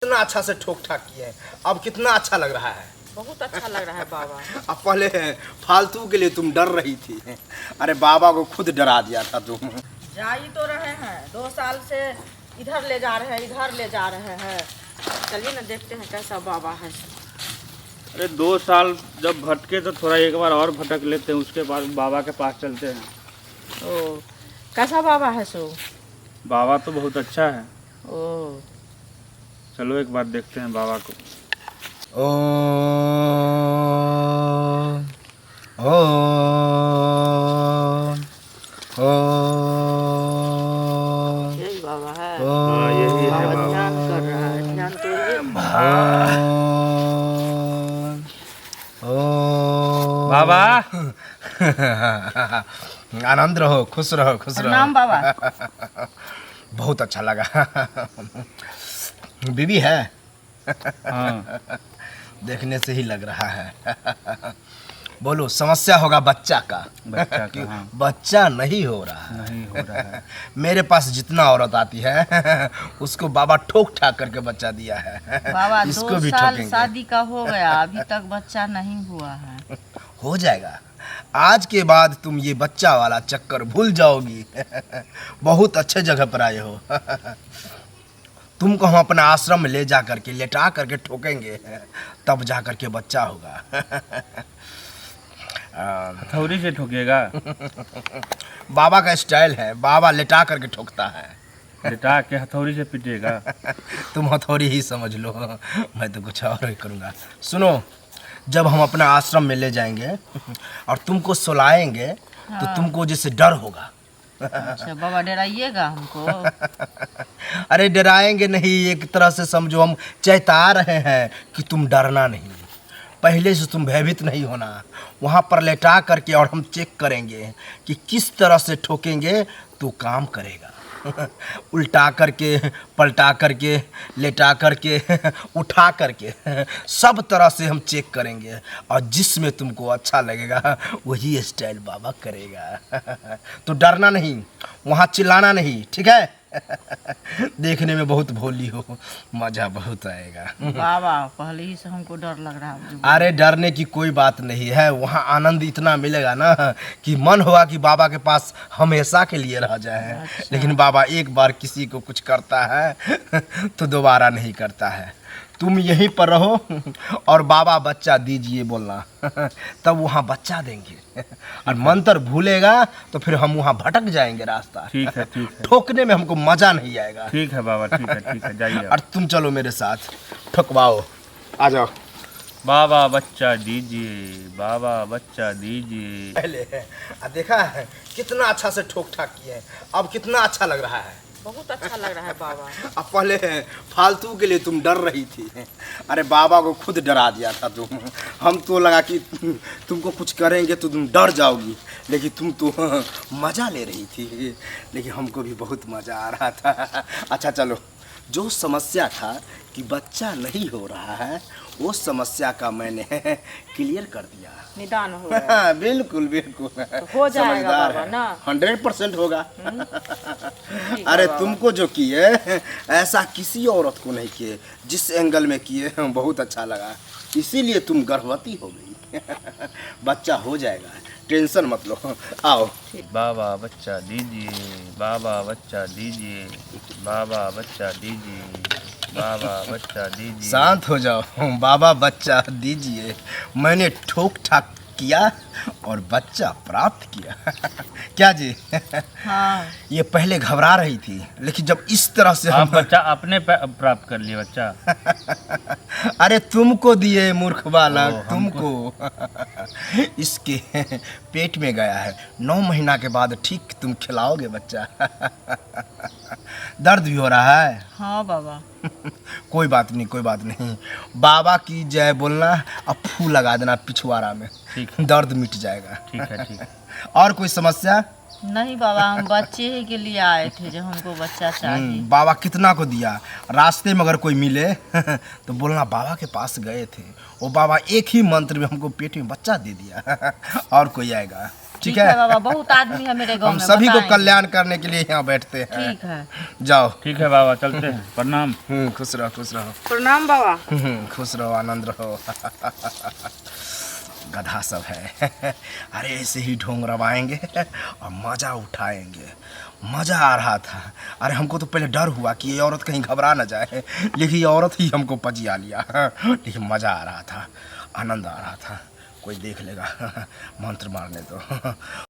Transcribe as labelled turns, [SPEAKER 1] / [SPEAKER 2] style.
[SPEAKER 1] कितना अच्छा से ठोक ठाक किए हैं। अब कितना अच्छा लग रहा है।
[SPEAKER 2] बहुत अच्छा लग रहा है बाबा।
[SPEAKER 1] अब पहले फालतू के लिए तुम डर रही थी। अरे बाबा को खुद डरा दिया था तुम।
[SPEAKER 2] जा ही तो रहे हैं, 2 साल से इधर ले जा रहे हैं, इधर ले जा रहे हैं। चलिए ना देखते हैं कैसा बाबा है।
[SPEAKER 3] अरे 2 साल जब भटके तो थोड़ा एक बार और भटक लेते हैं, उसके बाद बाबा के पास चलते हैं।
[SPEAKER 2] ओ कैसा बाबा है सो?
[SPEAKER 3] बाबा तो बहुत अच्छा है।
[SPEAKER 2] ओ
[SPEAKER 3] चलो एक बार देखते हैं बाबा को।
[SPEAKER 1] ओ ओ ओ
[SPEAKER 2] यही बाबा है।
[SPEAKER 3] हाँ यही है
[SPEAKER 2] बाबा
[SPEAKER 3] बाबा।
[SPEAKER 2] ध्यान कर रहा है, ध्यान तोड़िए।
[SPEAKER 3] बाबा
[SPEAKER 1] आनंद रहो, खुश रहो, खुश रहो।
[SPEAKER 2] प्रणाम बाबा।
[SPEAKER 1] बहुत अच्छा लगा। बीवी है?
[SPEAKER 3] हाँ
[SPEAKER 1] देखने से ही लग रहा है। बोलो, समस्या होगा बच्चा का।
[SPEAKER 3] बच्चा का, हाँ।
[SPEAKER 1] बच्चा नहीं हो रहा है।
[SPEAKER 3] नहीं हो रहा है।
[SPEAKER 1] मेरे पास जितना औरत आती है उसको बाबा ठोक ठाक करके बच्चा दिया है।
[SPEAKER 2] बाबा
[SPEAKER 1] इसको
[SPEAKER 2] 2
[SPEAKER 1] भी
[SPEAKER 2] साल
[SPEAKER 1] ठोकेंगे।
[SPEAKER 2] शादी का हो गया, अभी तक बच्चा नहीं हुआ है।
[SPEAKER 1] हो जाएगा। आज के बाद तुम ये बच्चा वाला चक्कर भूल जाओगी। बहुत अच्छे जगह पर आए हो। तुमको हम अपना आश्रम में ले जा करके लेटा करके ठोकेंगे, तब जा करके बच्चा होगा।
[SPEAKER 3] हथौड़ी से ठोकेगा?
[SPEAKER 1] बाबा का स्टाइल है, बाबा लेटा करके ठोकता है।
[SPEAKER 3] लिटा के हथौड़ी से पीटेगा?
[SPEAKER 1] तुम हथौड़ी ही समझ लो, मैं तो कुछ और ही करूँगा। सुनो, जब हम अपना आश्रम में ले जाएंगे और तुमको सुलाएंगे तो तुमको जैसे डर होगा।
[SPEAKER 2] अच्छा बाबा डराइएगा हमको?
[SPEAKER 1] अरे डराएंगे नहीं, एक तरह से समझो हम चेता रहे हैं कि तुम डरना नहीं, पहले से तुम भयभीत नहीं होना। वहाँ पर लेटा करके और हम चेक करेंगे कि किस तरह से ठोकेंगे तो काम करेगा। उल्टा करके, पलटा करके, लेटा करके, उठा करके, सब तरह से हम चेक करेंगे और जिसमें तुमको अच्छा लगेगा वही स्टाइल बाबा करेगा। तो डरना नहीं, वहाँ चिल्लाना नहीं, ठीक है? देखने में बहुत भोली हो, मजा बहुत आएगा।
[SPEAKER 2] बाबा पहले ही से हमको डर लग रहा है।
[SPEAKER 1] अरे डरने की कोई बात नहीं है, वहाँ आनंद इतना मिलेगा ना कि मन होगा कि बाबा के पास हमेशा के लिए रह जाए।
[SPEAKER 2] अच्छा।
[SPEAKER 1] लेकिन बाबा एक बार किसी को कुछ करता है तो दोबारा नहीं करता है। तुम यहीं पर रहो और बाबा बच्चा दीजिए बोलना, तब वहाँ बच्चा देंगे। और मंत्र भूलेगा तो फिर हम वहाँ भटक जाएंगे रास्ता।
[SPEAKER 3] ठीक है, ठीक है।
[SPEAKER 1] ठोकने में हमको मजा नहीं आएगा।
[SPEAKER 3] ठीक है बाबा, ठीक है, ठीक है, जाइए आप।
[SPEAKER 1] और तुम चलो मेरे साथ, ठुकवाओ, आ जाओ।
[SPEAKER 3] बाबा बच्चा दीजिए, बाबा बच्चा दीजिए।
[SPEAKER 1] पहले देखा है कितना अच्छा से ठोक ठाक किए हैं। अब कितना अच्छा लग रहा है।
[SPEAKER 2] बहुत अच्छा लग रहा है बाबा।
[SPEAKER 1] अब पहले फालतू के लिए तुम डर रही थी। अरे बाबा को खुद डरा दिया था तुम। हम तो लगा कि तुमको कुछ करेंगे तो तुम डर जाओगी, लेकिन तुम तो मज़ा ले रही थी। लेकिन हमको भी बहुत मज़ा आ रहा था। अच्छा चलो, जो समस्या था कि बच्चा नहीं हो रहा है, वो समस्या का मैंने क्लियर कर दिया।
[SPEAKER 2] निदान हो गया।
[SPEAKER 1] बिल्कुल बिल्कुल,
[SPEAKER 2] तो हो जाएगा
[SPEAKER 1] समझदार
[SPEAKER 2] बाबा
[SPEAKER 1] है।
[SPEAKER 2] ना?
[SPEAKER 1] 100% होगा।
[SPEAKER 2] ठीक है
[SPEAKER 1] अरे
[SPEAKER 2] बाबा।
[SPEAKER 1] तुमको जो किए ऐसा किसी औरत को नहीं किए, जिस एंगल में किए बहुत अच्छा लगा, इसीलिए तुम गर्भवती हो गई। बच्चा हो जाएगा, टेंशन मत लो। आओ।
[SPEAKER 3] बाबा बच्चा दीजिए, बाबा बच्चा दीजिए, बाबा बच्चा दीजिए, बाबा बच्चा दीजिए।
[SPEAKER 1] शांत हो जाओ, बाबा बच्चा दीजिए। मैंने ठोक ठाक किया और बच्चा प्राप्त किया। क्या जी?
[SPEAKER 2] हाँ
[SPEAKER 1] ये पहले घबरा रही थी, लेकिन जब इस तरह से
[SPEAKER 3] आप
[SPEAKER 1] हम
[SPEAKER 3] बच्चा अपने प्राप्त कर लिए बच्चा।
[SPEAKER 1] अरे तुमको दिए मूर्ख बालक,
[SPEAKER 3] ओ, हमको।
[SPEAKER 1] तुमको। इसके पेट में गया है, 9 महीना के बाद ठीक तुम खिलाओगे बच्चा। दर्द भी हो रहा है?
[SPEAKER 2] हाँ बाबा।
[SPEAKER 1] कोई बात नहीं, कोई बात नहीं। बाबा की जय बोलना, अब फूल लगा देना पिछवाड़ा में,
[SPEAKER 3] ठीक
[SPEAKER 1] दर्द मिट जाएगा।
[SPEAKER 3] ठीक है, ठीक है।
[SPEAKER 1] और कोई समस्या?
[SPEAKER 2] नहीं बाबा, हम बच्चे ही के लिए आए थे, जो हमको बच्चा चाहिए।
[SPEAKER 1] बाबा कितना को दिया। रास्ते में अगर कोई मिले तो बोलना बाबा के पास गए थे, वो बाबा एक ही मंत्र में हमको पेट में बच्चा दे दिया। और कोई आएगा? ठीक
[SPEAKER 2] है
[SPEAKER 1] है
[SPEAKER 2] बाबा, बहुत आदमी है मेरे गांव
[SPEAKER 1] हम
[SPEAKER 2] में,
[SPEAKER 1] सभी को
[SPEAKER 2] बताएंगे।
[SPEAKER 1] कल्याण करने के लिए यहाँ बैठते हैं।
[SPEAKER 2] ठीक है।
[SPEAKER 1] जाओ।
[SPEAKER 3] ठीक है बाबा, चलते हैं। प्रणाम।
[SPEAKER 1] खुश रहो, खुश रहो।
[SPEAKER 2] प्रणाम बाबा।
[SPEAKER 1] खुश रहो, आनंद रहो। गधा सब है। अरे ऐसे ही ढोंग रवाएंगे और मजा उठाएंगे। मजा आ रहा था। अरे हमको तो पहले डर हुआ कि ये औरत कहीं घबरा ना जाए, लेकिन ये औरत ही हमको पजिया लिया। लेकिन मजा आ रहा था, आनंद आ रहा था। कोई देख लेगा, मंत्र मारने दो।